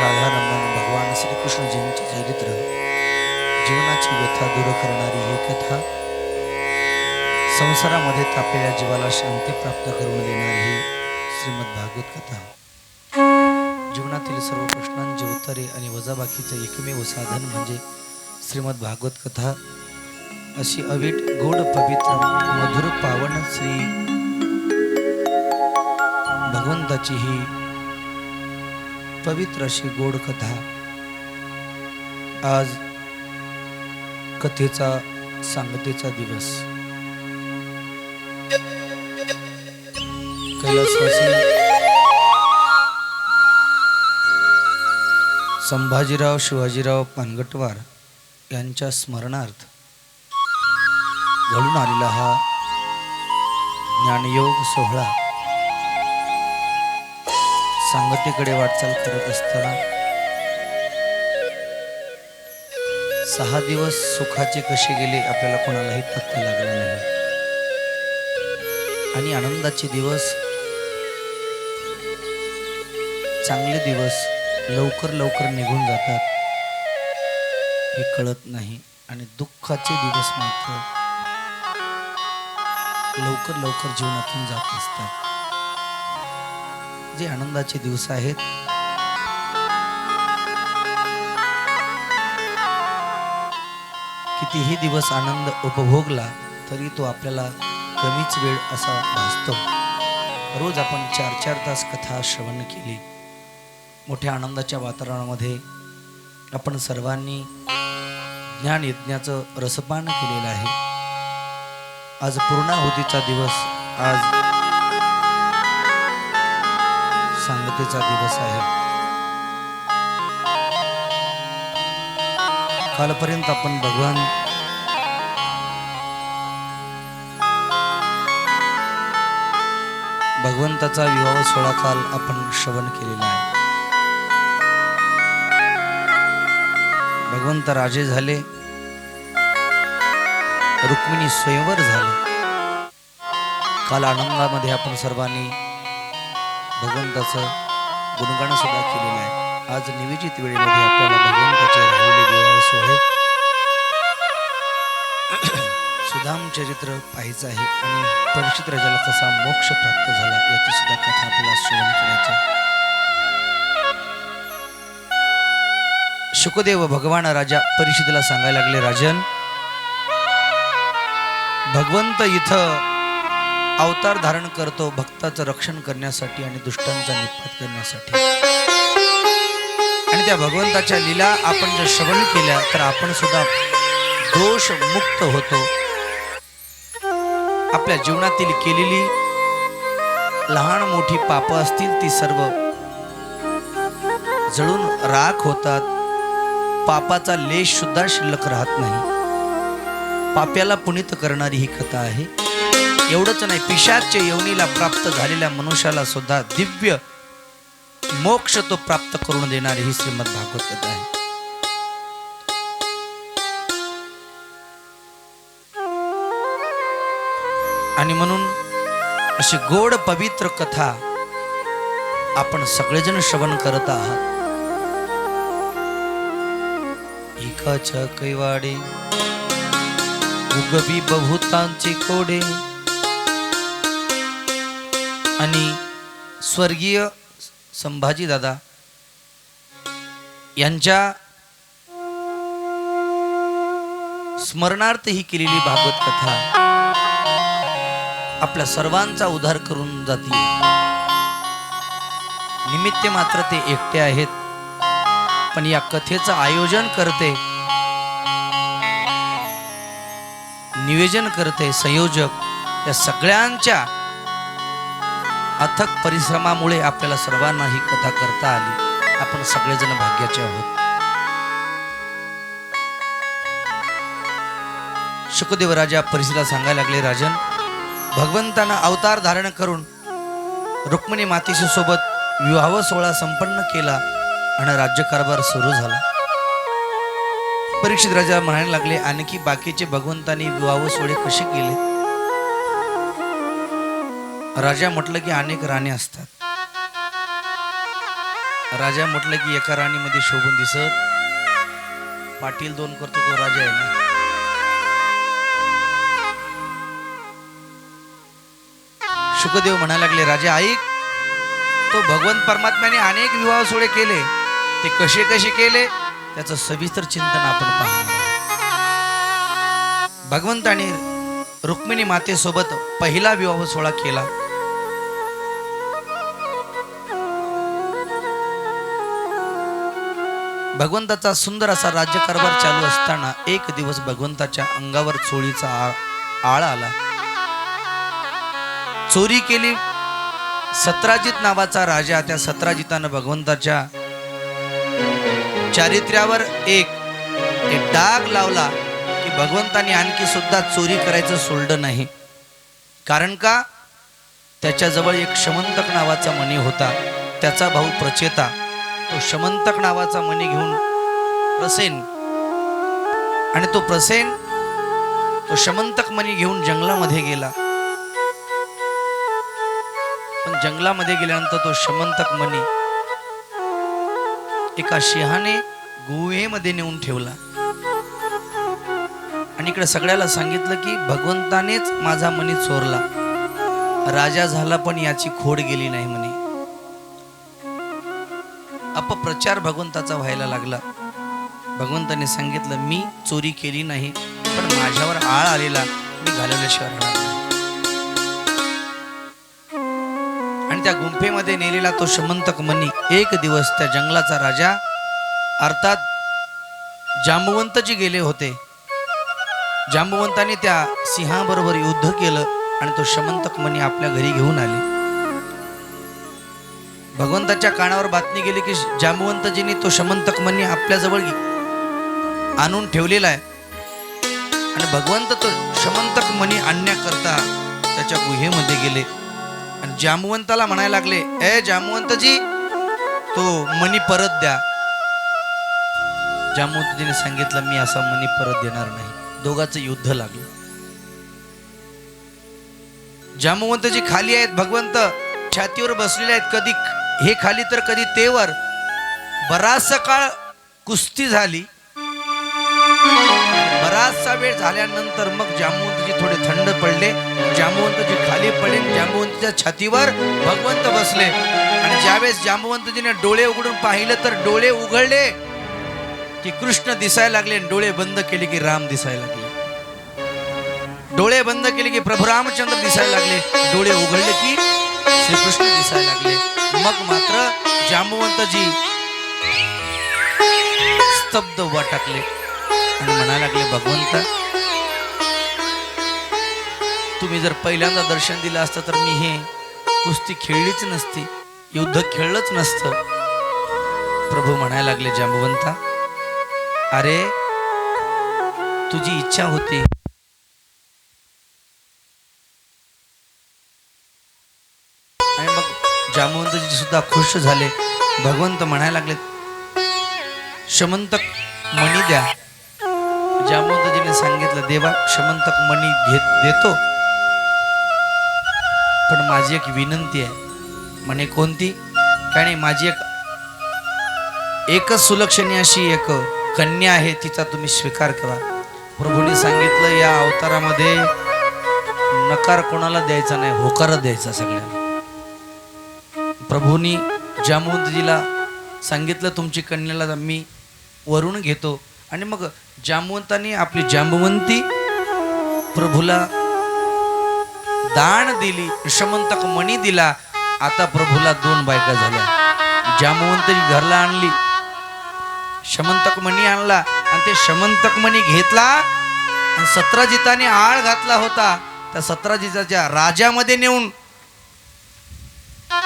राधारमण भगवान श्रीकृष्णजींचे चरित्र जीवनाची व्यथा दूर करणारी ही कथा, संसारामध्ये तापलेल्या जीवाला शांती प्राप्त करून देणारी ही श्रीमद भागवत कथा, जीवनातील सर्व प्रश्नांची उत्तरे आणि वजाबाकीचे एकमेव साधन म्हणजे श्रीमद भागवत कथा, अशी अवीट गोड पवित्र मधुर पावन श्री भगवंताची ही पवित्र अशी गोड कथा। आज कथेचा सांगतेचा दिवस। कैलासवासी संभाजीराव शिवाजीराव पानगटवार यांच्या स्मरणार्थ घडून आलेला हा ज्ञानयोग सोहळा सांगतेकडे वाटचाल करत असताना 6 दिवस सुखाचे कसे गेले आपल्याला कोणालाही पत्ता लागला नाही, आणि आनंदाचे दिवस, चांगले दिवस लवकर लवकर निघून जातात हे कळत नाही, आणि दुःखाचे दिवस मात्र लवकर लवकर जीवनातून जात असतात। जे आनंदाचे दिवस आहेत कितीही दिवस आनंद उपभोगला तरी तो आपल्याला कमीच वेळ असा भासतो। रोज आपण 4-4 तास कथा श्रवण केली, मोठ्या आनंदाच्या वातावरणामध्ये आपण सर्वांनी ज्ञान यज्ञाचं रसपान केलेलं आहे। आज पूर्णाहुतीचा दिवस, आज सांगतेचा दिवस आहे। कालपर्यंत आपण भगवंताचा विवाह सोहळा काल आपण श्रवण केलेला आहे। भगवंत राजे झाले, रुक्मिणी स्वयंवर झालं। काल आनंदामध्ये आपण सर्वांनी भगवंताचं गुणगान सुद्धा केलेलं आहे। आज नियोजित वेळेमध्ये आपल्याला भगवंताचे राहिलेले विवाह सोहळे सुदाम चरित्र पाहायचं आहे, आणि परीक्षित राजाला कसा मोक्ष प्राप्त झाला याची सुद्धा कथा आपल्याला श्रवण करायची। शुकदेव भगवान राजा परीक्षितला सांगायला लागले, राजन, भगवंत इथं अवतार धारण करतो भक्ताचं रक्षण करण्यासाठी आणि दुष्टांचा निपात करण्यासाठी, आणि त्या भगवंताच्या लीला आपण जर श्रवण केल्या तर आपण सुद्धा दोष मुक्त होतो। आपल्या जीवनातील केलेली लहान मोठी पाप असतील ती सर्व जळून राख होतात, पापाचा लेश सुद्धा शिल्लक राहत नाही। पाप्याला पुनीत करणारी ही कथा आहे। एवढंच नाही, पिशाच्य योनीला प्राप्त झालेल्या मनुष्याला सुद्धा दिव्य मोक्ष तो प्राप्त करून देणारी ही श्रीमद भागवत कथा आहे। आणि म्हणून अशी गोड पवित्र कथा आपण सगळेजण श्रवण करत आहात। एकाच्या कैवाडे उगवी बहुतांचे कोडे, आणि स्वर्गीय संभाजी दादा यांच्या स्मरणार्थ ही केलेली भागवत कथा आपल्या सर्वांचा उद्धार करून जाते। निमित्त मात्र ते एकटे आहेत, पण या कथेचं आयोजन करते, नियोजन करते संयोजक, या सगळ्यांच्या अथक परिश्रमामुळे आपल्याला सर्वांना ही कथा करता आली। आपण सगळेजण भाग्याचे आहोत। शुकदेव राजा परीक्षितला सांगायला लागले, राजन, भगवंतानं अवतार धारण करून रुक्मिणी मातेशी सोबत विवाह सोहळा संपन्न केला आणि राज्यकारभार सुरू झाला। परीक्षित राजा म्हणायला लागले, आणखी बाकीचे भगवंतांनी विवाह सोहळे कसे केले? राजा म्हटलं की अनेक राणे असतात, राजा म्हटलं की एका राणीमध्ये शोभून दिसत पाटील दोन करतो तो राजा आहे ना. शुकदेव म्हणायला लागले, राजा ऐक, तो भगवंत परमात्म्याने अनेक विवाह सोहळे केले, ते कसे कसे केले त्याचं सविस्तर चिंतन आपण पाहणार. भगवंताने रुक्मिणी मातेसोबत पहिला विवाह सोहळा केला. भगवंताचा सुंदर असा राज्यकारभार चालू असताना एक दिवस भगवंताच्या अंगावर चोरीचा आळ आला. चोरी केली सत्राजित नावाचा राजा. त्या सत्राजितानं भगवंताच्या चारित्र्यावर एक डाग लावला की भगवंताने आणखी सुद्धा चोरी करायचं सोडलं नाही. कारण का, त्याच्याजवळ एक शमंतक नावाचा मणी होता. त्याचा भाऊ प्रचेता तो शमंतक नावाचा मणी घेऊन प्रसेन, आणि तो प्रसेन तो शमंतक मणी घेऊन जंगलामध्ये गेला. पण जंगलामध्ये गेल्यानंतर तो शमंतक मणी एका सिंहाने गुहेमध्ये नेऊन ठेवला आणि इकडे सगळ्याला सांगितलं की भगवंतानेच माझा मणी चोरला. राजा झाला पण याची खोड गेली नाही म्हणे. अपप्रचार भगवंताचा व्हायला लागला. भगवंताने सांगितलं, मी चोरी केली नाही, पण माझ्यावर आळ आलेला मी घालवल्याशिवाय राहणार नाही. आणि त्या गुंफेमध्ये नेलेला तो शमंतक मणी एक दिवस त्या जंगलाचा राजा अर्थात जांबवंतजी गेले होते. जांबवंताने त्या सिंहाबरोबर युद्ध केलं आणि तो शमंतक मणी आपल्या घरी घेऊन आले. भगवंताच्या कानावर बातमी गेली की जांबवंतजींनी तो शमंतक मणी आपल्याजवळ आणून ठेवलेला आहे. आणि भगवंत तो शमंतक मणी आणण्याकरता त्याच्या गुहेमध्ये गेले आणि जांबवंताला म्हणायला लागले, ए जांबवंतजी, तो मणी परत द्या. जांबवंतजीने सांगितलं, मी असा मणी परत देणार नाही. दोघांचं युद्ध लागलं. जांबवंतजी खाली आहेत, भगवंत छातीवर बसलेले आहेत. कधी हे खाली तर कधी ते वर. बराचसा काळ कुस्ती झाली. बराचसा वेळ झाल्यानंतर मग जांबवंतजी थोडे थंड पडले. जांबवंतजी खाली पडले. जांबवंतच्या छातीवर भगवंत बसले. आणि ज्यावेळेस जांबवंतजीने डोळे उघडून पाहिलं तर डोळे उघडले की कृष्ण दिसायला लागले. डोळे बंद केले की राम दिसायला लागले. डोळे बंद केले की प्रभू रामचंद्र दिसायला लागले. डोळे उघडले की श्रीकृष्ण दिसायला लागले. मग मात्र जांबवंतजी स्तब्ध उभा टाकले आणि म्हणायला लागले, भगवंत, तुम्ही जर पहिल्यांदा दर्शन दिलं असतं तर मी हे कुस्ती खेळलीच नसती, युद्ध खेळलंच नसतं. प्रभू म्हणायला लागले, जांबवंता, अरे तुझी इच्छा होती. आणि मग जांबवंतजी सुद्धा खुश झाले. भगवंत म्हणायला लागले, शमंतक मणी द्या. जांबवंतजीने सांगितलं, देवा शमंतक मणी देतो, पण माझी एक विनंती आहे. म्हणे, कोणती? काय नाही, माझी एकच सुलक्षणी अशी एक कन्या आहे, तिचा तुम्ही स्वीकार करा. प्रभूने सांगितलं, या अवतारामध्ये नकार कोणाला द्यायचा नाही, होकार द्यायचा सगळ्यांना. प्रभूंनी जांबवंतजीला सांगितलं, तुमची कन्याला मी वरून घेतो. आणि मग जांबवंतांनी आपली जांबवंती प्रभूला दान दिली, शमंतक मणी दिला. आता प्रभूला 2 बायका झाल्या. जांबवंतजी घरला आणली, शमंतक मणी आणला आणि ते शमंतक मणी घेतला आणि सत्राजिताने आळ घातला होता. त्या सत्राजिताच्या राजामध्ये नेऊन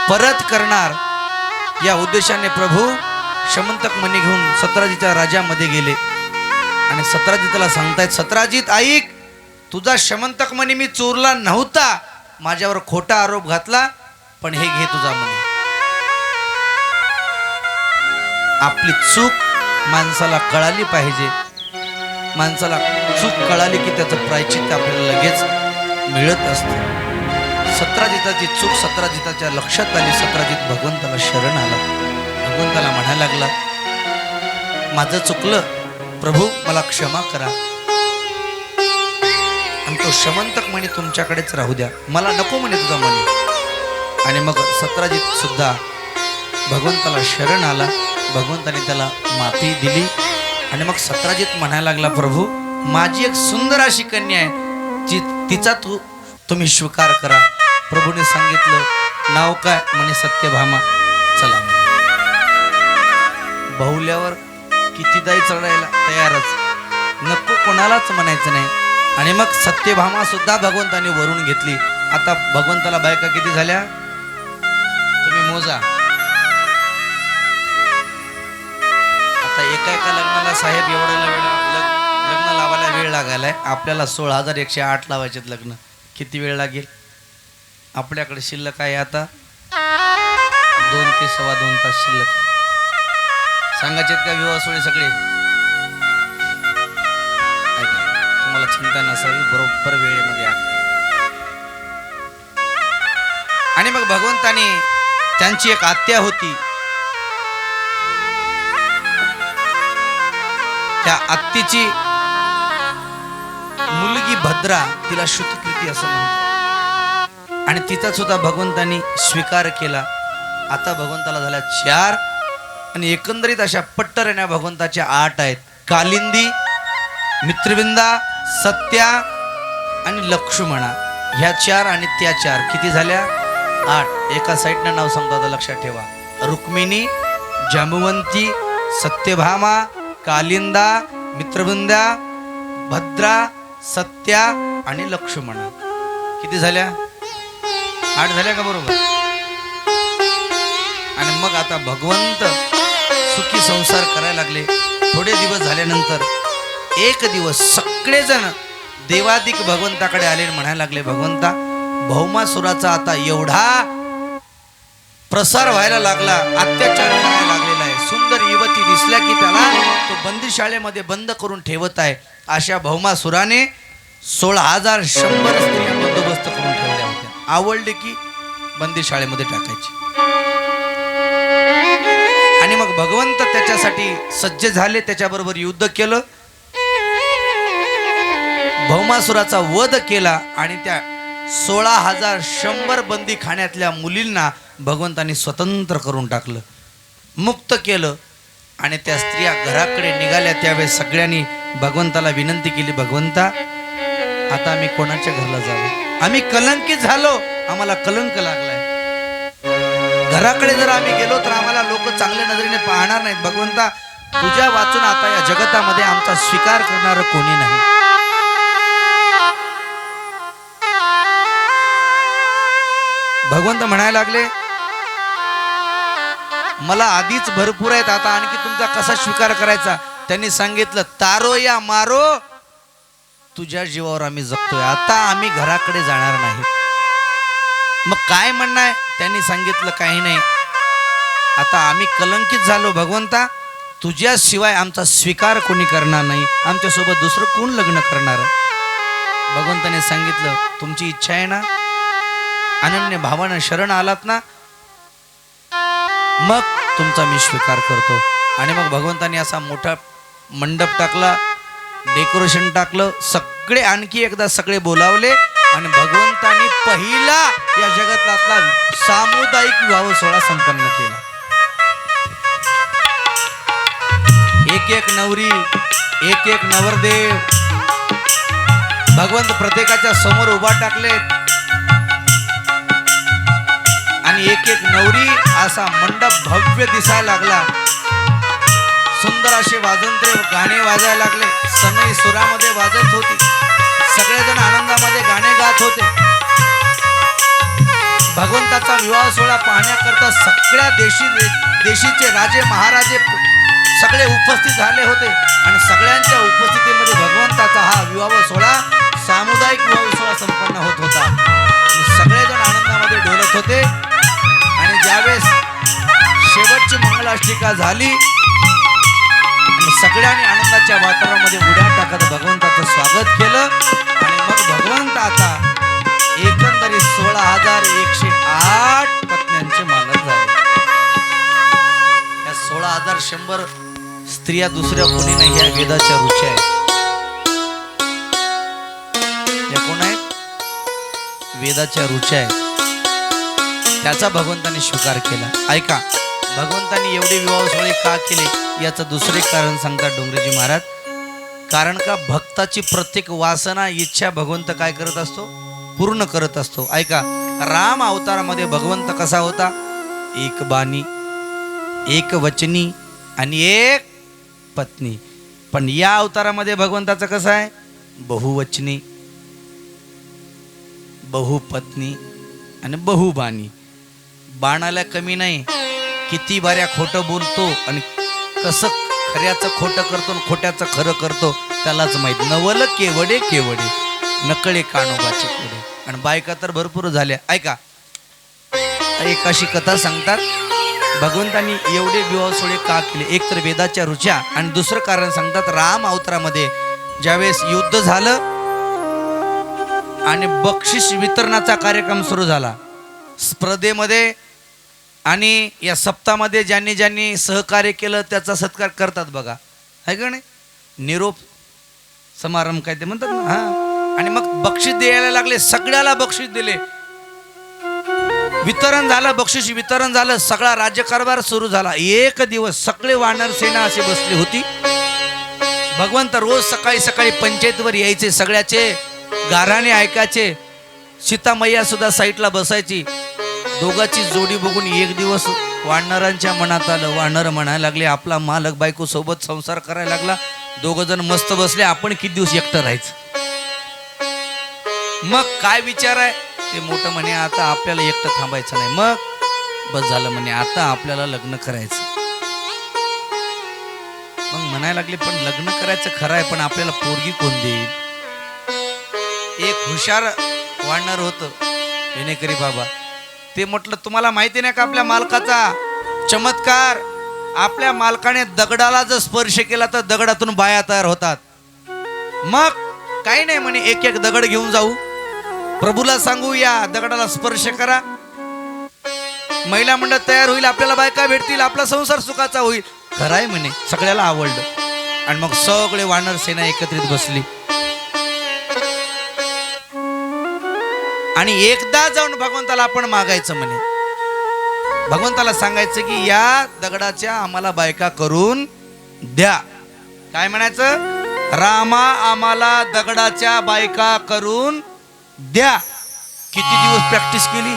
परत करणार या उद्देशाने प्रभू शमंतक मणी घेऊन सत्राजितच्या राजामध्ये गेले. आणि सत्राजिताला सांगतायत, सत्राजित ऐक, तुझा शमंतक मणी मी चोरला नव्हता, माझ्यावर खोटा आरोप घातला, पण हे घे तुझा मणी. आपली चूक माणसाला कळाली पाहिजे. माणसाला चूक कळाली की त्याचं प्रायश्चित्त आपल्याला लगेच मिळत असतं. सत्राजिताची चूक सत्राजिताच्या लक्षात आली. सत्राजित भगवंताला शरण आला. भगवंताला म्हणायला लागला, माझं चुकलं प्रभू, मला क्षमा करा. आणि तो शमंतक म्हणे तुमच्याकडेच राहू द्या, मला नको म्हणे तुझा म्हणे. आणि मग सत्राजित सुद्धा भगवंताला शरण आला. भगवंताने त्याला माफी दिली. आणि मग सत्राजित म्हणायला लागला, प्रभू माझी एक सुंदर अशी कन्या आहे, तिचा तुम्ही स्वीकार करा. प्रभूने सांगितलं, नाव काय म्हणे सत्यभामा. चला म्हणे. बाहुल्यावर कितीदाही चढायला तयारच, नको कोणालाच म्हणायचं नाही. आणि मग सत्यभामा सुद्धा भगवंताने वरून घेतली. आता भगवंताला बायका किती झाल्या तुम्ही मोजा. आता एका लग्नाला साहेब एवढ्याला लग्न लावायला वेळ लागायलाय. आपल्याला 16,108 लावायचे लग्न. किती वेळ लागेल? आपल्याकडे शिल्लक आहे आता 2 ते 2.25 तास शिल्लक. सांगायचे का विवाह सोहळे सगळे? ऐका, तुम्हाला चिंता नसावी, बरोबर वेळेमध्ये आहे. आणि मग भगवंताने त्यांची एक आत्या होती, त्या आत्तीची मुलगी भद्रा, तिला श्रुतकृती असं म्हणतात. आणि तिचा सुद्धा भगवंतानी स्वीकार केला. आता भगवंताला झाल्या 4 आणि एकंदरीत अशा पट्टरण्या भगवंताच्या 8 आहेत. कालिंदी, मित्रविंदा, सत्या आणि लक्ष्मणा, ह्या 4 आणि त्या 4 किती झाल्या? 8. एका साईडनं नाव सांगतो, आता लक्षात ठेवा. रुक्मिणी, जांबुवंती, सत्यभामा, कालिंदा, मित्रविंदा, भद्रा, सत्या आणि लक्ष्मणा. किती झाल्या? 8 झाल्या का? बरोबर. आणि मग आता भगवंत सुखी संसार करायला लागले. थोडे दिवस झाल्यानंतर एक दिवस सगळेजण देवादिक भगवंताकडे आले, म्हणायला लागले, भगवंता भौमासुराचा आता एवढा प्रसार व्हायला लागला, अत्याचार करायला लागलेला आहे. सुंदर युवती दिसल्या की त्याला तो बंदीशाळेमध्ये बंद करून ठेवत आहे. अशा भौमासुराने 16,100 स्त्रिया बंदोबस्त करून ठेवल्या होत्या. आवडले की बंदीशाळेमध्ये टाकायची. आणि मग भगवंत त्याच्यासाठी सज्ज झाले, त्याच्याबरोबर युद्ध केलं, भौमासुराचा वध केला. आणि त्या 16,100 बंदी खाण्यातल्या मुलींना भगवंतानी स्वतंत्र करून टाकलं, मुक्त केलं. आणि त्या स्त्रिया घराकडे निघाल्या. त्यावेळेस सगळ्यांनी भगवंताला विनंती केली, भगवंता आता आम्ही कोणाच्या घरला जावं? आम्ही कलंकित झालो, आम्हाला कलंक लागलाय. घराकडे जर आम्ही गेलो तर आम्हाला लोक चांगल्या नजरेने पाहणार नाहीत. भगवंता तुझ्या वाचून आता या जगतामध्ये आमचा स्वीकार करणारं कोणी नाही. भगवंत म्हणायला लागले, मला आधीच भरपूर आहेत, आता आणखी तुमचा कसा स्वीकार करायचा? त्यांनी सांगितलं, तारो या मारो, तुझ्या जीवावर आम्ही जगतोय, आता आम्ही घराकडे जाणार नाही. मग काय म्हणणं आहे? त्यांनी सांगितलं, काही नाही, आता आम्ही कलंकित झालो, भगवंता तुझ्याशिवाय आमचा स्वीकार कोणी करणार नाही, आमच्यासोबत दुसरं कोण लग्न करणार? भगवंताने सांगितलं, तुमची इच्छा आहे ना, अनन्य भावानं शरण आलात ना, मग तुमचा मी स्वीकार करतो. आणि मग भगवंताने असा मोठा मंडप टाकला, डेकोरेशन टाकलं, सगळे आणखी एकदा सगळे बोलावले. आणि भगवंतानी पहिला या जगतातला सामुदायिक विवाह सोहळा संपन्न केला. एक एक नवरी, एक एक नवरदेव भगवंत प्रत्येकाच्या समोर उभा टाकले. आणि एक एक नवरी असा मंडप भव्य दिसायला लागला. सुंदर असे वाजंत्रे गाणे वाजायला लागले, सनई सुरामध्ये वाजत होती, सगळेजण आनंदामध्ये गाणे गात होते. भगवंताचा विवाह सोहळा पाहण्याकरता सगळ्या देशीचे राजे महाराजे सगळे उपस्थित झाले होते. आणि सगळ्यांच्या उपस्थितीमध्ये भगवंताचा हा विवाह सोहळा, सामुदायिक विवाह सोहळा संपन्न होत होता. सगळेजण आनंदामध्ये डोलत होते. आणि ज्यावेळेस शेवटची मंगलाष्टिका झाली, सगळ्यांनी आनंदाच्या वातावरणामध्ये उड्या टाकत भगवंताचं स्वागत केलं. आणि मग भगवंत आता एकंदरीत 16,108 पत्न्यांचे मालक झाले. या 100 स्त्रिया दुसऱ्या कोणी नाही, ह्या वेदाच्या ऋचा आहेत. या कोण आहेत? वेदाच्या ऋचा आहेत. त्याचा भगवंताने स्वीकार केला. ऐका, भगवंतानी एवढे विवाह सोहळे का केले याचं दुसरे कारण सांगतात डोंगरेजी महाराज. कारण का भक्ताची प्रत्येक वासना इच्छा भगवंत काय करत असतो? पूर्ण करत असतो. ऐका, राम अवतारामध्ये भगवंत कसा होता? एक बाणी, एक वचनी आणि एक पत्नी. पण या अवतारामध्ये भगवंताचं कसं आहे? बहुवचनी, बहुपत्नी आणि बहुबाणी. बाणाला कमी नाही, किती बाऱ्या खोटं बोलतो आणि कसं खऱ्याचं खोटं करतो आणि खोट्याचं खरं करतो त्यालाच माहीत. नवल केवडे केवडे, नकळे कानोबाचे कोडे. आणि बायका तर भरपूर झाल्या. ऐका, एक अशी कथा सांगतात, भगवंतांनी एवढे विवाह सोहळे का केले? एक तर वेदाच्या ऋचा, आणि दुसरं कारण सांगतात राम अवतारामध्ये ज्यावेळेस युद्ध झालं आणि बक्षीस वितरणाचा कार्यक्रम सुरू झाला स्पर्धेमध्ये, आणि या सप्ताहामध्ये ज्यांनी ज्यांनी सहकार्य केलं त्याचा सत्कार करतात बघा, आहे का नाही? निरोप समारंभ काय ते म्हणतात ना. हा, आणि मग बक्षीस द्यायला लागले, सगळ्याला बक्षीस दिले. वितरण झालं, बक्षीस वितरण झालं, सगळा राज्यकारभार सुरू झाला. एक दिवस सगळे वानर सेना अशी बसली होती. भगवंत रोज सकाळी सकाळी पंचायतीवर यायचे, सगळ्याचे गाराने ऐकायचे. सीता मैया सुद्धा साईडला बसायची. दोघाची जोडी बघून एक दिवस वानरांच्या मनात आलं. वानर म्हणायला लागले, आपला मालक बायको सोबत संसार करायला लागला, दोघ जण मस्त बसले, आपण किती दिवस एकटं राहायचं? मग काय विचार आहे? ते मोठं म्हणे, आता आपल्याला एकटं थांबायचं नाही. मग बस झालं म्हणे, आता आपल्याला लग्न करायचं. मग म्हणायला लागले, पण लग्न करायचं खरं आहे, पण आपल्याला पोरगी कोण देईल? एक हुशार वानर होतं, विनेकरी बाबा. ते म्हटलं, तुम्हाला माहिती नाही का आपल्या मालकाचा चमत्कार? आपल्या मालकाने दगडाला जर स्पर्श केला तर दगडातून बाया तयार होतात. मग काही नाही म्हणे, एक एक दगड घेऊन जाऊ, प्रभूला सांगू या दगडाला स्पर्श करा, महिला मंडळ तयार होईल, आपल्याला बायका भेटतील, आपला संसार सुखाचा होईल. खरंय म्हणे, सगळ्याला आवडलं. आणि मग सगळे वानर सेना एकत्रित बसली आणि एकदा जाऊन भगवंताला आपण मागायचं म्हणे. भगवंताला सांगायचं की या दगडाच्या आम्हाला बायका करून द्या. काय म्हणायचं? रामा, आम्हाला दगडाच्या बायका करून द्या. किती दिवस प्रॅक्टिस केली?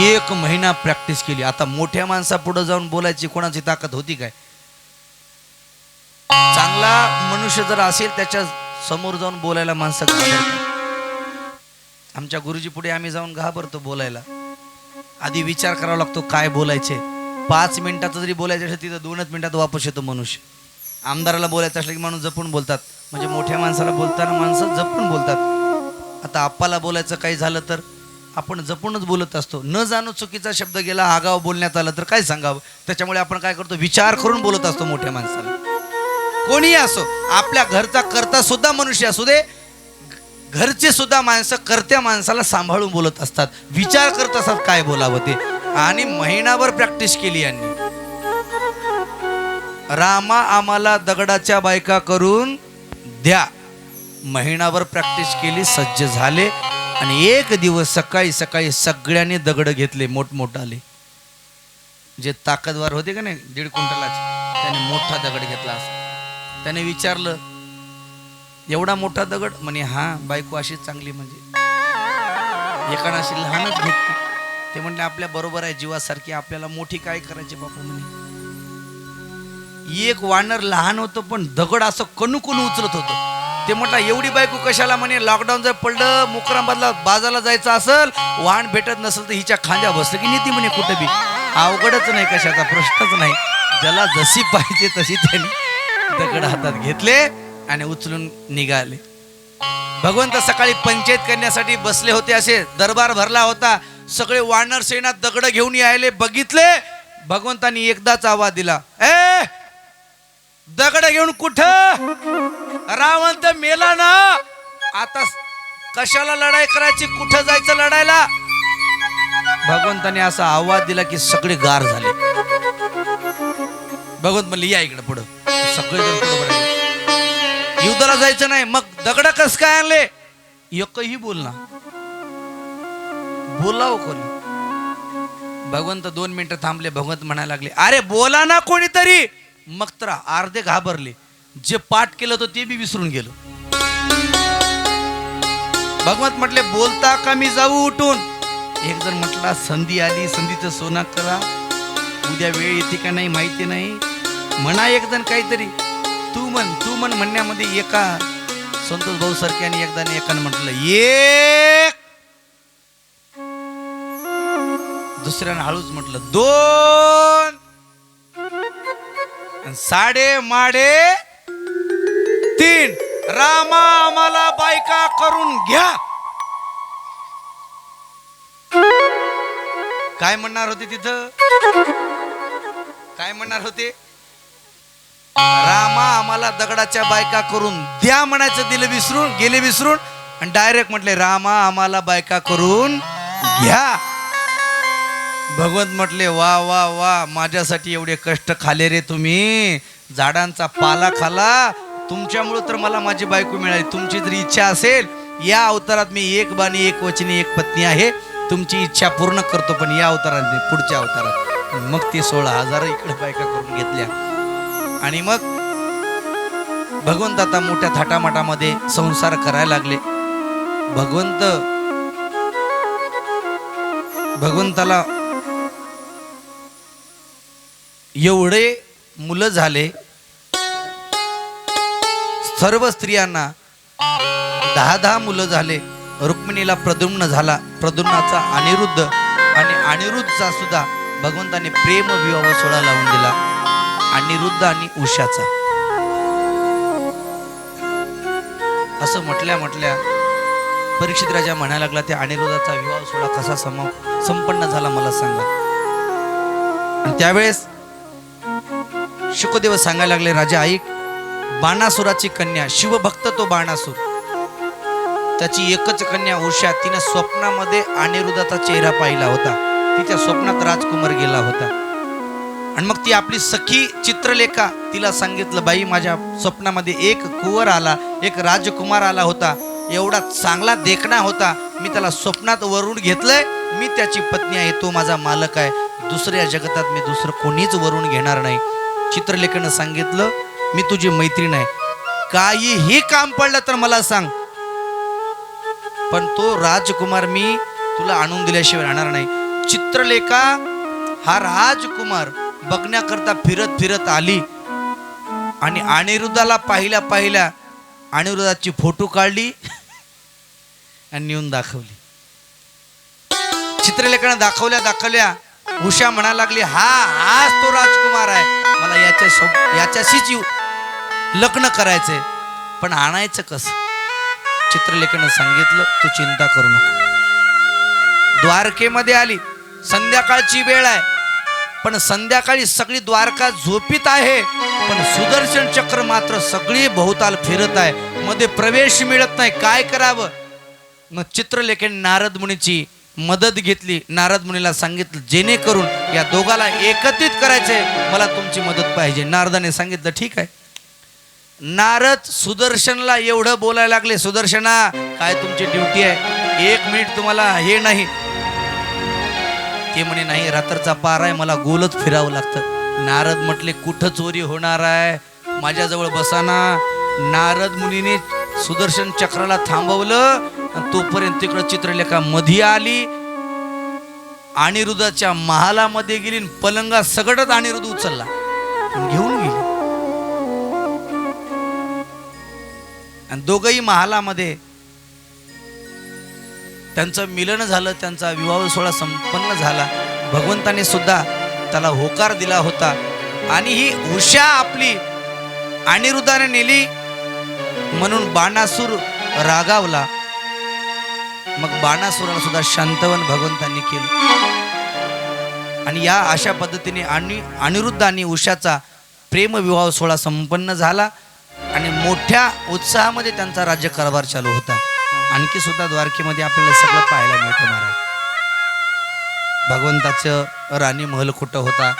1 महिना प्रॅक्टिस केली. आता मोठ्या माणसापुढे जाऊन बोलायची कोणाची ताकद होती काय? चांगला मनुष्य जर असेल त्याच्या समोर जाऊन बोलायला माणसं घाबरतात. आमच्या गुरुजी पुढे आम्ही जाऊन घाबरतो बोलायला. आधी विचार करावा लागतो काय बोलायचे. 5 मिनिटाचं जरी बोलायचं असेल तिथं 2च मिनिटात वापस येतो मनुष्य. आमदाराला बोलायचं असलं की माणूस जपून बोलतात, म्हणजे मोठ्या माणसाला बोलताना माणसं जपून बोलतात. आता आप्पाला बोलायचं काही झालं तर आपण जपूनच बोलत असतो. न जाणू चुकीचा शब्द गेला, आगाव बोलण्यात आलं तर काय सांगावं. त्याच्यामुळे आपण काय करतो, विचार करून बोलत असतो मोठ्या माणसाला. कोणीही असो, आपल्या घरचा करता सुद्धा मनुष्य असू दे, घरचे सुद्धा माणसं करत्या माणसाला सांभाळून बोलत असतात, विचार करत असतात काय बोलावं ते. आणि महिनाभर प्रॅक्टिस केली यांनी. रामा, आम्हाला दगडाच्या बायका करून द्या. महिनाभर प्रॅक्टिस केली, सज्ज झाले. आणि एक दिवस सकाळी सकाळी सगळ्यांनी दगड घेतले मोठमोठाले. जे ताकदवार होते का नाही 1.5 क्विंटलाचे, त्याने मोठा दगड घेतला. त्याने विचारलं, एवढा मोठा दगड? म्हणे हा, बायको अशी चांगली म्हणजे एकानं अशी लहानच घेतली. ते म्हणले, आपल्या बरोबर आहे, जीवासारखी, आपल्याला मोठी काय करायची बापू म्हणे. एक वानर लहान होतं पण दगड असं कणूकून उचलत होतं. ते म्हटलं, एवढी बायको कशाला? म्हणे लॉकडाऊन जर पडलं, मुकराबादला बाजारला जायचं असेल, वाहन भेटत नसेल तर हिच्या खांद्या बसलं की नेती म्हणे कुठं बी. अवघडच नाही, कशाचा प्रश्नच नाही. ज्याला जशी पाहिजे तशी त्यांनी दगड हातात घेतले आणि उचलून निघाले. भगवंत सकाळी पंचायत करण्यासाठी बसले होते, असे दरबार भरला होता. सगळे वानर सेना दगड घेऊन यायले. बघितले, भगवंतांनी एकदाच आवाज दिला, ए दगड घेऊन कुठं? रावण तर मेला ना, आता कशाला लढाई करायची, कुठं जायचं लढायला? भगवंताने असा आवाज दिला की सगळे गार झाले. भगवंत म्हणले या इकडे पुढं. सगळेजण पुढं बघायला. युद्धाला जायचं नाही. मग दगड कस काय आणले? एकही बोलना. बोलाव कोणी? भगवंत 2 मिनिटं थांबले. भगवंत म्हणायला लागले अरे बोला ना कोणीतरी. मग तर अर्धे घाबरले. जे पाठ केलं होतं ते बी विसरून गेलो. भगवंत म्हटले बोलता का मी जाऊ उठून? एक जण म्हटला संधी आली, संधीचं सोनं करा, उद्या वेळ येते का नाही माहिती नाही. म्हणा एक जण काहीतरी. तू म्हण म्हणण्यामध्ये एका संतोष भाऊ सारख्याने एकानं म्हटलं एक. दुसऱ्यानं हळूच म्हटलं 2. साडे माडे 3. रामा आम्हाला बायका करून घ्या. काय म्हणणार होते तिथं? काय म्हणणार होते? रामा आम्हाला दगडाच्या बायका करून द्या म्हणायचं. दिलं विसरून, गेले विसरून आणि डायरेक्ट म्हटले रामा आम्हाला बायका करून घ्या. भगवंत म्हटले वा वा वा, माझ्यासाठी एवढे कष्ट खाले रे तुम्ही. झाडांचा पाला खाला, तुमच्यामुळे तर मला माझी बायको मिळाली. तुमची जर इच्छा असेल या अवतारात मी एक बाणी एक वचनी एक पत्नी आहे, तुमची इच्छा पूर्ण करतो. पण या अवतारात नाही, पुढच्या अवतारात. मग ते 16,000 इकडे बायका करून घेतल्या. आणि मग भगवंत आता मोठ्या थाटामाटामध्ये संसार करायला लागले. भगवंताला एवढे मुलं झाले. सर्व स्त्रियांना 10 मुलं झाले. रुक्मिणीला प्रद्युम्न झाला, प्रद्युम्नाचा अनिरुद्ध, आणि अनिरुद्धचा सुद्धा भगवंताने प्रेम विवाह सोहळा लावून दिला. अनिरुद्ध आणि उषाचा. असं म्हटल्या परीक्षित राजा म्हणायला लागला त्या अनिरुद्धाचा विवाह सोहळा कसा संपन्न झाला मला सांगा. आणि त्यावेळेस शुकदेव सांगायला लागले राजा ऐक, बाणासुराची कन्या, शिवभक्त तो बाणासूर, त्याची एकच कन्या उषा, तिने स्वप्नामध्ये अनिरुद्धाचा चेहरा पाहिला होता. तिच्या स्वप्नात राजकुमार गेला होता. आणि मग ती आपली सखी चित्रलेखा तिला सांगितलं बाई माझ्या स्वप्नामध्ये एक कुंवर आला, एक राजकुमार आला होता, एवढा चांगला देखणा होता, मी त्याला स्वप्नात वरून घेतलंय, मी त्याची पत्नी आहे, तो माझा मालक आहे, दुसऱ्या जगतात मी दुसरं कोणीच वरून घेणार नाही. चित्रलेखानं सांगितलं मी तुझी मैत्रीण आहे, काहीही काम पडलं तर मला सांग, पण तो राजकुमार मी तुला आणून दिल्याशिवाय राहणार नाही. चित्रलेखा हा राजकुमार बघण्याकरता फिरत फिरत आली आणि अनिरुद्धाला पाहिल्या अनिरुद्धाची फोटो काढली आणि नेऊन दाखवली. चित्रलेखानं दाखवल्या उषा म्हणायला लागली हाच तो राजकुमार आहे, मला याच्याशीच लग्न करायचंय, पण आणायचं कसं? चित्रलेखानं सांगितलं तू चिंता करू नको. द्वारकेमध्ये आली, संध्याकाळची वेळ आहे, पण संध्याकाळी सगळी द्वारका झोपीत आहे, पण सुदर्शन चक्र मात्र सगळी भोवताल फिरत आहे, मध्ये प्रवेश मिळत नाही, काय करावं? मग चित्रलेखाने नारद मुनीची मदत घेतली. नारद मुनीला सांगितलं जेणेकरून या दोघाला एकत्रित करायचंय, मला तुमची मदत पाहिजे. नारदाने सांगितलं ठीक आहे. नारद सुदर्शनला एवढं बोलायला लागले, सुदर्शना काय तुमची ड्युटी आहे, 1 मिनिट तुम्हाला हे नाही. ते म्हणे नाही रात्रचा पार आहे, मला गोलच फिरावं लागतं. नारद म्हटले कुठं चोरी होणार आहे, माझ्याजवळ बसाना. नारद मुनीने सुदर्शन चक्राला थांबवलं आणि तोपर्यंत तिकडं चित्रलेखा मध्ये आली, अनिरुद्धाच्या महालामध्ये गेली, पलंगा सगळंच अनिरुद्ध उचलला घेऊन गेली. आणि दोघही महालामध्ये त्यांचं मिलन झालं, त्यांचा विवाह सोहळा संपन्न झाला. भगवंताने सुद्धा त्याला होकार दिला होता. आणि ही उषा आपली अनिरुद्धाने नेली म्हणून बाणासूर रागावला. मग बाणासुराला सुद्धा शांतवन भगवंतांनी केलं. आणि या अशा पद्धतीने अनिरुद्ध आणि उषाचा प्रेम विवाह सोहळा संपन्न झाला आणि मोठ्या उत्साहामध्ये त्यांचा राज्यकारभार चालू होता. आणखी सुद्धा द्वारकेमध्ये आपल्याला सगळं पाहायला मिळतं महाराज. भगवंताचं राणी महल कुठं होता,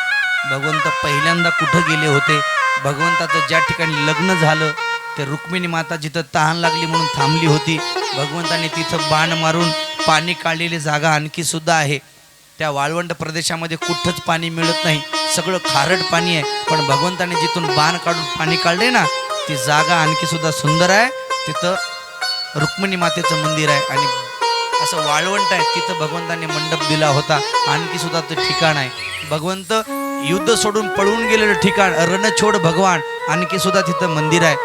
भगवंत पहिल्यांदा कुठं गेले होते, भगवंताचं ज्या ठिकाणी लग्न झालं ते रुक्मिणी माता जिथं तहान लागली म्हणून थांबली होती, भगवंताने तिथं बाण मारून पाणी काढलेली जागा आणखी सुद्धा आहे. त्या वाळवंट प्रदेशामध्ये कुठंच पाणी मिळत नाही, सगळं खारट पाणी आहे. पण भगवंताने जिथून बाण काढून पाणी काढले ना, ती जागा आणखी सुद्धा सुंदर आहे. तिथं रुक्मिणी मातेचं मंदिर आहे आणि असं वाळवंट आहे. तिथं भगवंताने मंडप दिला होता. आणखी सुद्धा ते ठिकाण आहे. भगवंत युद्ध सोडून पळून गेलेलं ठिकाण, रणछोड भगवान, आणखी सुद्धा तिथं मंदिर आहे.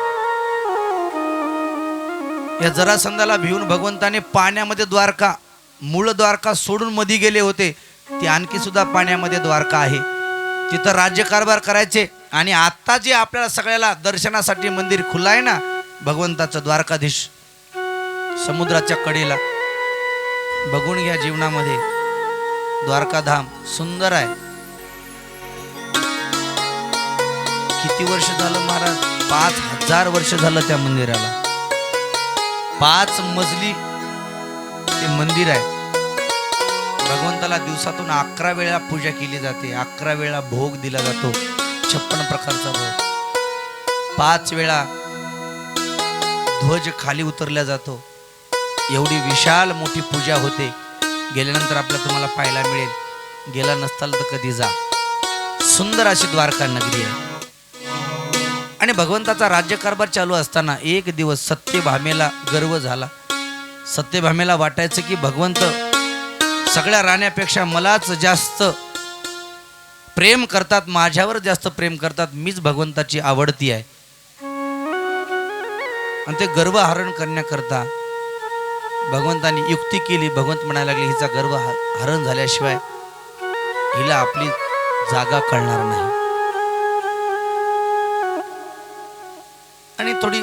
या जरासंधाला भिवून भगवंताने पाण्यामध्ये द्वारका, मूळ द्वारका सोडून मध्ये गेले होते. ती आणखी सुद्धा पाण्यामध्ये द्वारका आहे. तिथं राज्यकारभार करायचे. आणि आता जे आपल्याला सगळ्याला दर्शनासाठी मंदिर खुलं आहे ना, भगवंताचं द्वारकाधीश समुद्राच्या कडेला, बघून घ्या. जीवनामध्ये द्वारकाधाम सुंदर आहे. किती वर्ष झालं महाराज? 5000 वर्ष झालं त्या मंदिराला. 5 मजली ते मंदिर आहे. भगवंताला दिवसातून 11 वेळा पूजा केली जाते. 11 वेळा भोग दिला जातो, 56 प्रकारचा भोग. 5 वेळा ध्वज खाली उतरला जातो. एवढी विशाल मोठी पूजा होते. गेल्यानंतर आपल्याला तुम्हाला पाहायला मिळेल. गेला नसताल तर कधी जा. सुंदर अशी द्वारका नगरी आहे. आणि भगवंताचा राज्यकारभार चालू असताना एक दिवस सत्यभामेला गर्व झाला. सत्यभामेला वाटायचं की भगवंत सगळ्या राण्यापेक्षा मलाच जास्त प्रेम करतात, माझ्यावर जास्त प्रेम करतात, मीच भगवंताची आवडती आहे. आणि ते गर्व हरण करण्याकरता भगवंतानी युक्ती केली. भगवंत म्हणायला लागले, हिचा गर्व हरण झाल्याशिवाय हिला आपली जागा कळणार नाही. आणि थोडी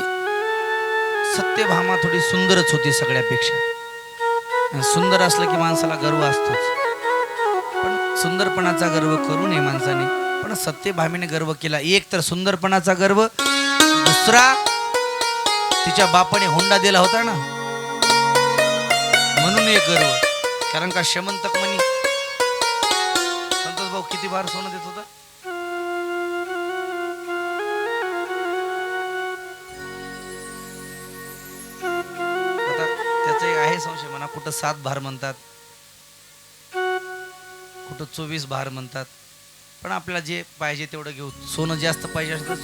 सत्यभामा थोडी सुंदरच होती सगळ्यापेक्षा. सुंदर असलं की माणसाला गर्व असतोच. पण सुंदरपणाचा गर्व करू नये माणसाने. पण सत्यभामेने गर्व केला. एक तर सुंदरपणाचा गर्व, दुसरा तिच्या बापाने हुंडा दिला होता ना, म्हणून एक गर्व. कारण का शमंतक म्हणी संतोष भाऊ किती बार सोनं देत होता? आता त्याचं एक आहे संशय म्हणा. कुठं 7 भार म्हणतात, कुठं 24 भार म्हणतात. पण आपल्याला जे पाहिजे तेवढं घेऊ. सोनं जास्त पाहिजे असं तर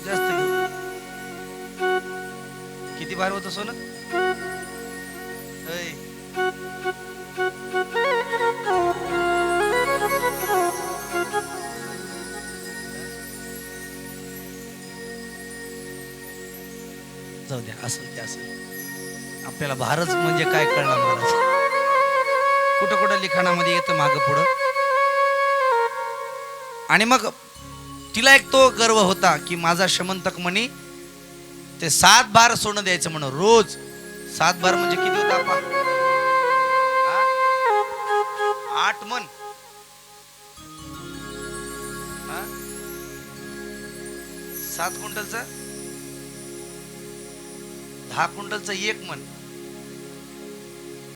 जास्त घेऊ. किती भार होतं सोनं? जाऊ द्या, असेल ते असेल. आपल्याला भारच म्हणजे काय कळणार महाराज. कुठं कुठं लिखाणामध्ये येतं मागं पुढं. आणि मग तिला एक तो गर्व होता की माझा शमंतक म्हणी ते 7 भार सोनं द्यायचं म्हणून रोज. 7 भार म्हणजे किती होता आपा? 8 मन. 7 क्विंटलचं 10 क्विंटलचं 1 मन.